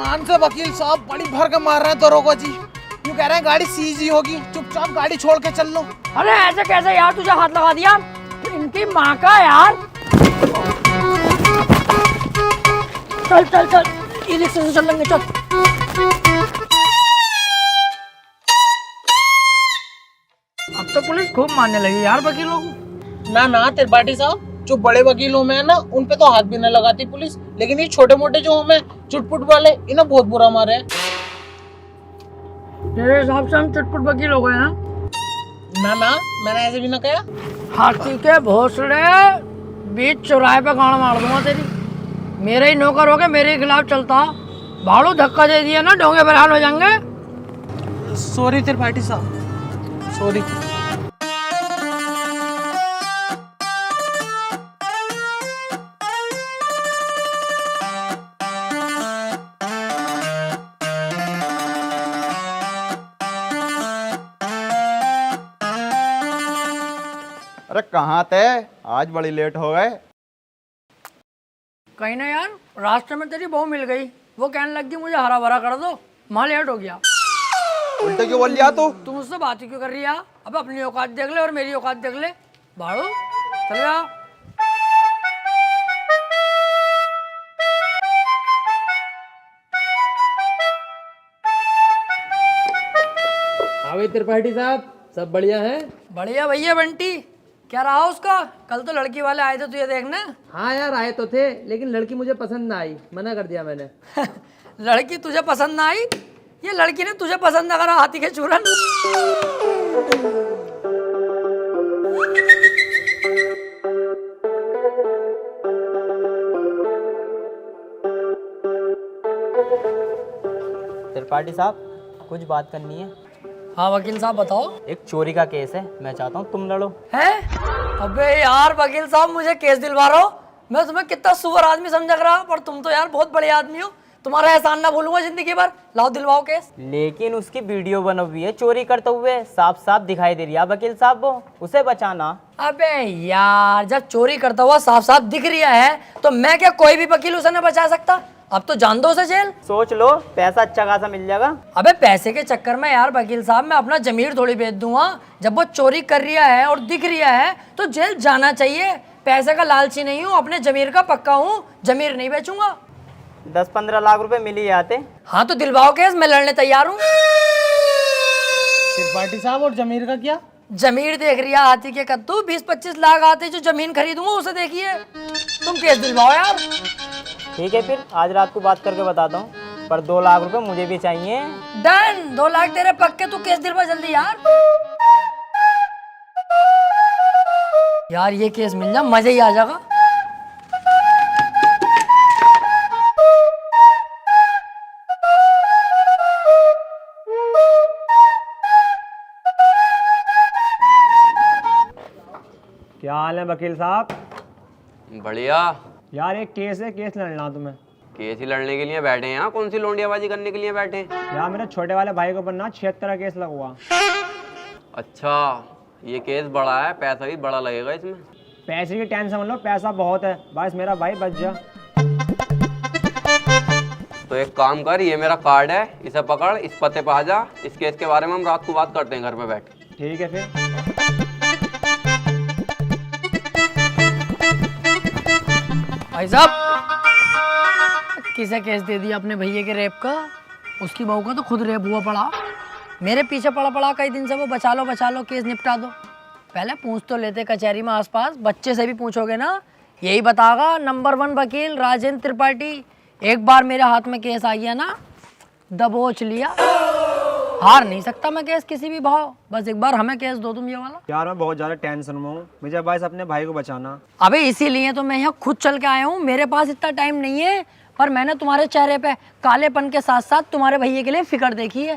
कान से वकील साहब बड़ी भर के मार रहे हैं दरोगा जी। यूँ कह रहे हैं गाड़ी सीजी होगी, चुपचाप गाड़ी छोड़ के चल लो। अरे ऐसे कैसे यार, तुझे हाथ लगा दिया इनकी माँ का यार। चल चल चल, ई रिक्शे से चल लेंगे, चल। अब तो पुलिस खूब मारने लगी यार वकीलों को। ना त्रिपाठी साहब, जो बड़े वकील हों में ना उन पे तो हाथ भी न लगाती पुलिस, लेकिन ये छोटे मोटे जो हों चुटपुट वाले, इन्हें बहुत बुरा मारे है। तेरे हिसाब से हम चुटपुट वकील हो गए हैं? ना मैंने ऐसे भी ना कहा। हाथी के भोसले बीच चौराहे पे गाड़ मार दूंगा तेरी। मेरे ही नौकर हो के मेरे ही खिलाफ चलता, भाड़ू धक्का दे दिया ना ढोंगे बरहाल हो जाएंगे। सॉरी त्रिपाठी साहब, सॉरी। अरे कहाँ थे, आज बड़ी लेट हो गए। कहीं ना यार, रास्ते में तेरी बहू मिल गई, वो कहने लगी मुझे हरा भरा कर दो, वहाँ लेट हो गया। उल्टे क्यों बोल लिया तू? तुम मुझसे बात ही क्यों कर रही है? अब अपनी औकात देख ले और मेरी औकात देख ले। भाड़ू चल जा। हाँ भाई त्रिपाठी साहब, सब बढ़िया है? बढ़िया भैया बंटी, क्या रहा उसका? कल तो लड़की वाले आए थे तुझे देखने। हाँ यार आए तो थे, लेकिन लड़की मुझे पसंद ना आई, मना कर दिया मैंने। लड़की तुझे पसंद ना आई? ये लड़की ने तुझे पसंद ना करा, हाथी के चूरन। त्रिपाठी साहब, कुछ बात करनी है। हाँ वकील साहब बताओ। एक चोरी का केस है, मैं चाहता हूँ तुम लड़ो। है? अबे यार वकील साहब, मुझे केस दिलवा रहे हो? मैं तुम्हें कितना सुअर आदमी समझ रहा, पर तुम तो यार बहुत बड़े आदमी हो। तुम्हारा एहसान ना भूलूंगा जिंदगी भर। लाओ दिलवाओ केस। लेकिन उसकी वीडियो बनी हुई है चोरी करते हुए, साफ साफ दिखाई दे रही है वकील साहब, वो उसे बचाना। अबे यार, जब चोरी करता हुआ साफ साफ दिख रहा है तो मैं क्या कोई भी वकील उसे न बचा सकता? अब तो जान दो उसे जेल। सोच लो, पैसा अच्छा खासा मिल जाएगा। अबे पैसे के चक्कर में यार वकील साहब मैं अपना जमीर थोड़ी बेच दूंगा। जब वो चोरी कर रहा है और दिख रहा है तो जेल जाना चाहिए। पैसे का लालची नहीं हूँ, अपने जमीर का पक्का हूँ, जमीर नहीं बेचूंगा। 10-15 लाख रुपए मिल ही आते। हाँ तो दिलवाओ केस, मैं लड़ने तैयार हूँ। त्रिपाठी साहब और जमीर का क्या? जमीर देख रही है हाथी के कद्दू, 20-25 लाख आते जो जमीन खरीदूंगा उसे देखिए। तुम केस दिलवाओ यार। ठीक है फिर आज रात को बात करके बताता हूँ, पर 2 लाख रुपए मुझे भी चाहिए। डन, 2 लाख तेरे पक्के, तू केस दिलवा जल्दी यार। यार ये केस मिल जा, मजा ही आ जाएगा। क्या हाल है वकील साहब? बढ़िया। यार एक केस है, केस लड़ना तुम्हें। केस ही लड़ने के लिए बैठे हैं यहाँ? कौन सी लोंडियाबाजी करने के लिए बैठे हैं? यार मेरे छोटे वाले भाई के ऊपर ना 76 का केस लगा। अच्छा, ये केस बड़ा है, पैसा भी बड़ा लगेगा इसमें। पैसे की टेंशन मत लो, पैसा बहुत है, बस मेरा भाई बच जा। तो एक काम कर, ये मेरा कार्ड है, इसे पकड़, इस पते पे आ जा। इस केस के बारे में हम रात को बात करते हैं घर पे बैठ के। ठीक है फिर। भाई साहब, किसे केस दे दिया अपने भैया के रेप का? उसकी बहू का तो खुद रेप हुआ पड़ा। मेरे पीछे पड़ा पड़ा कई दिन से वो, बचा लो केस निपटा दो। पहले पूछ तो लेते कचहरी में आसपास, बच्चे से भी पूछोगे ना यही बतागा नंबर 1 वकील राजेंद्र त्रिपाठी। एक बार मेरे हाथ में केस आ गया ना, दबोच लिया। हार नहीं सकता मैं केस किसी भी भाव, बस एक बार हमें केस दो तुम ये वाला। यार मैं बहुत ज्यादा टेंशन में हूँ, मुझे बस अपने भाई को बचाना। अबे इसीलिए तो मैं यहाँ खुद चल के आया हूँ। मेरे पास इतना टाइम नहीं है, पर मैंने तुम्हारे चेहरे पे कालेपन के साथ साथ तुम्हारे भैया के लिए फिक्र देखी है,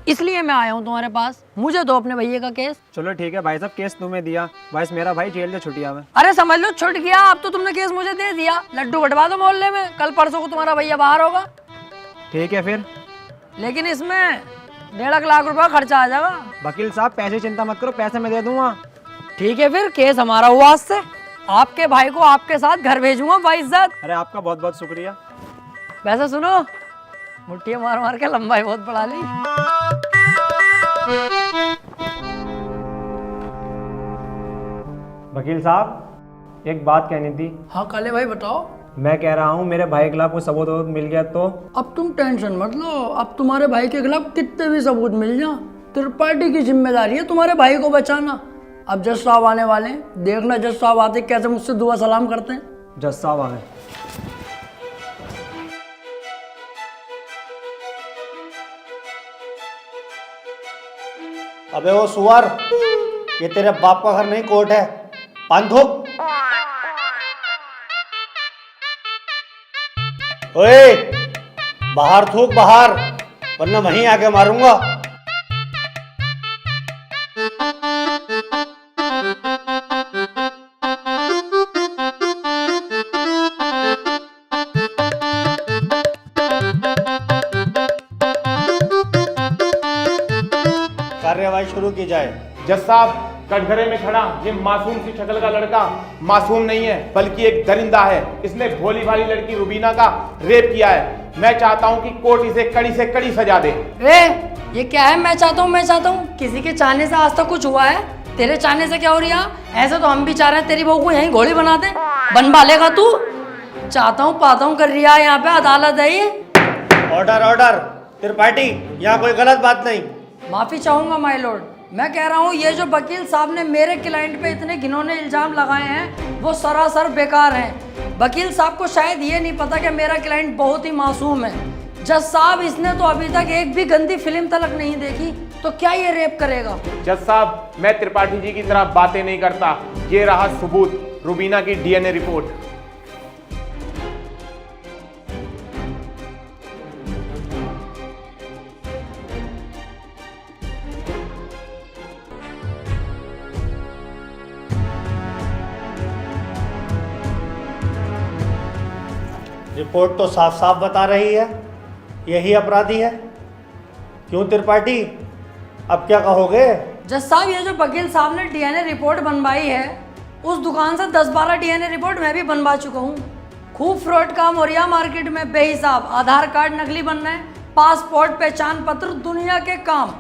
इसलिए मैं आया हूँ तुम्हारे पास। मुझे दो अपने भैया का केस। चलो ठीक है भाई साहब, केस तुम्हें दिया, बस मेरा भाई जेल से छुट्टिया में। अरे समझ लो छुट गया, अब तो तुमने केस मुझे दे दिया। लड्डू बंटवा दो मोहल्ले में, कल परसों को तुम्हारा भैया बाहर होगा। ठीक है फिर। लेकिन इसमें 1.5 लाख रुपया खर्चा आ जाएगा। वकील साहब पैसे चिंता मत करो, पैसे मैं दे दूंगा। ठीक है फिर, केस हमारा हुआ आज से। आपके भाई को आपके साथ घर भेजूंगा बाइज्जत। अरे आपका बहुत बहुत शुक्रिया। वैसे सुनो, मुट्ठी मार मार के लंबाई बहुत बढ़ा ली। वकील साहब एक बात कहनी थी। हाँ काले भाई बताओ। मैं कह रहा हूँ मेरे भाई के खिलाफ कोई सबूत वबूत मिल गया तो? अब तुम टेंशन मत लो, अब तुम्हारे भाई के खिलाफ कितने भी सबूत मिल जाए, त्रिपाठी की जिम्मेदारी है तुम्हारे भाई को बचाना। अब जज साहब आने वाले हैं, देखना जज साहब आते कैसे मुझसे दुआ सलाम करते हैं। जज साहब आ गए। अबे वो सुअर, ये तेरे बाप का घर नहीं कोर्ट है। पान थूक। ओए बाहर थूक बाहर, वरना वहीं आके मारूंगा। कार्यवाही शुरू की जाए। जज साहब, कटघरे में खड़ा ये मासूम सी शक्ल का लड़का मासूम नहीं है, बल्कि एक दरिंदा है। इसने भोली भाली लड़की रुबीना का रेप किया है। मैं चाहता हूं कि कोर्ट इसे कड़ी से कड़ी सजा दे। ये क्या है? मैं चाहता हूँ किसी के चाहने से आज तक कुछ हुआ है? तेरे चाहने से क्या हो रहा? ऐसे तो हम भी चाह रहे हैं तेरी बहू को यहीं घोड़ी बना दे। बनवा लेगा तू? चाहता हूँ पाता हूँ कर रहा है, यहाँ पे अदालत है ये। Order order. त्रिपाठी, यहाँ कोई गलत बात नहीं। माफी चाहूंगा माय लॉर्ड। मैं कह रहा हूँ ये जो वकील साहब ने मेरे क्लाइंट पे इतने घिनौने इल्जाम लगाए हैं वो सरासर बेकार हैं। वकील साहब को शायद ये नहीं पता कि मेरा क्लाइंट बहुत ही मासूम है। जज साहब, इसने तो अभी तक एक भी गंदी फिल्म तलक नहीं देखी, तो क्या ये रेप करेगा? जज साहब, मैं त्रिपाठी जी की तरह बातें नहीं करता। ये रहा सबूत, रुबीना की डीएनए रिपोर्ट। रिपोर्ट तो साफ साफ बता रही है यही अपराधी है। क्यों त्रिपाठी, अब क्या कहोगे? जज साहब, ये जो वकील साहब ने डीएनए रिपोर्ट बनवाई है, उस दुकान से 10-12 डीएनए रिपोर्ट मैं भी बनवा चुका हूँ। खूब फ्रॉड काम हो रहा मार्केट में बेहिसाब। आधार कार्ड नकली बन रहे हैं, पासपोर्ट पहचान पत्र दुनिया के काम।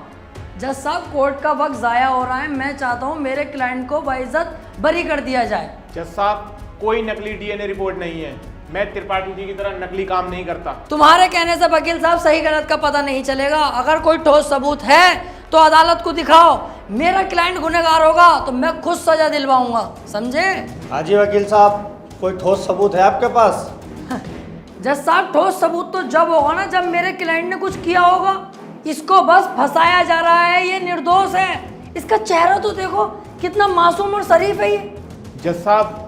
जज साहब, कोर्ट का वक्त जाया हो रहा है। मैं चाहता हूँ मेरे क्लाइंट को बाइज्जत बरी कर दिया जाए। जज साहब, कोई नकली डीएनए रिपोर्ट नहीं है। मैं त्रिपाठी जी की तरह नकली काम नहीं करता। तुम्हारे कहने से वकील साहब सही गलत का पता नहीं चलेगा। अगर कोई ठोस सबूत है तो अदालत को दिखाओ। मेरा क्लाइंट गुनहगार होगा तो मैं खुद सजा दिलवाऊंगा, समझे? हाँ जी वकील साहब, कोई ठोस सबूत है आपके पास? जज साहब, ठोस सबूत तो जब होगा ना जब मेरे क्लाइंट ने कुछ किया होगा। इसको बस फंसाया जा रहा है, ये निर्दोष है। इसका चेहरा तो देखो, कितना मासूम और शरीफ है ये। जज साहब,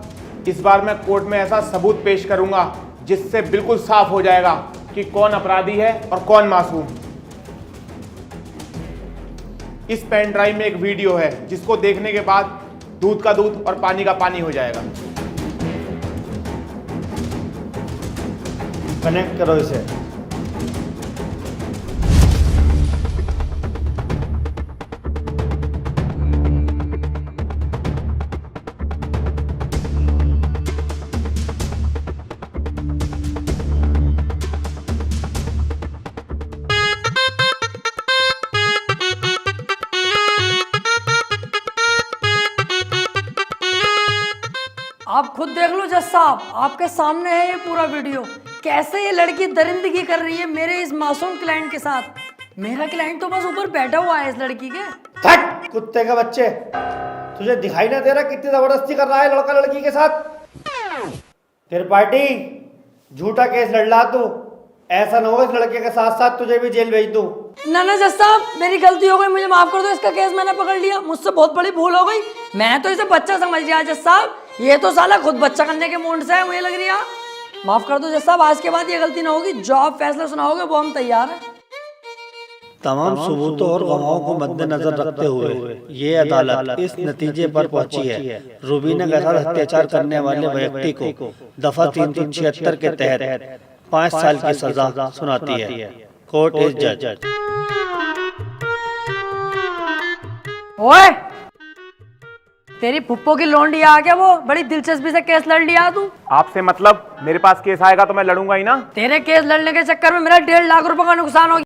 इस बार मैं कोर्ट में ऐसा सबूत पेश करूंगा जिससे बिल्कुल साफ हो जाएगा कि कौन अपराधी है और कौन मासूम। इस पेन ड्राइव में एक वीडियो है जिसको देखने के बाद दूध का दूध और पानी का पानी हो जाएगा। कनेक्ट करो इसे। आप खुद देख लो जज साहब, आपके सामने है ये पूरा वीडियो। कैसे ये लड़की दरिंदगी कर रही है मेरे इस मासूम क्लाइंट के साथ। मेरा क्लाइंट तो बस ऊपर बैठा हुआ है इस लड़की के। हट कुत्ते के बच्चे, तुझे दिखाई ना दे रहा कितनी जबरदस्ती कर रहा है लड़का लड़की के साथ? त्रिपाठी, झूठा केस लड़ रहा तू। ऐसा ना हो इस लड़के के साथ साथ तुझे भी जेल भेज दूं। ना जज साहब, मेरी गलती हो गई, मुझे माफ कर दो। इसका केस मैंने पकड़ लिया, मुझसे बहुत बड़ी भूल हो गई। मैं तो इसे बच्चा समझ लिया जज साहब, ये तो साला खुद बच्चा करने के मूड से है, मुझे लग रही है। माफ कर दो जज साहब, आज के बाद ये गलती ना होगी। जो आप फैसला सुनाओगे वो हम तैयार हैं। तमाम सबूतों और गवाहों को मद्देनजर रखते हुए ये अदालत इस नतीजे पर पहुंची है, रुबीना के साथ अत्याचार करने वाले व्यक्ति को दफा 376 के तहत 5 साल की सजा सुनाती है। कोर्ट इज जज। ओए, तेरी फुप्पो की लौंडी आ गया, वो बड़ी दिलचस्पी से केस लड़ लिया तू। आपसे मतलब? मेरे पास केस आएगा तो मैं लड़ूंगा ही ना। तेरे केस लड़ने के चक्कर में मेरा 1.5 लाख रुपए का नुकसान हो गया।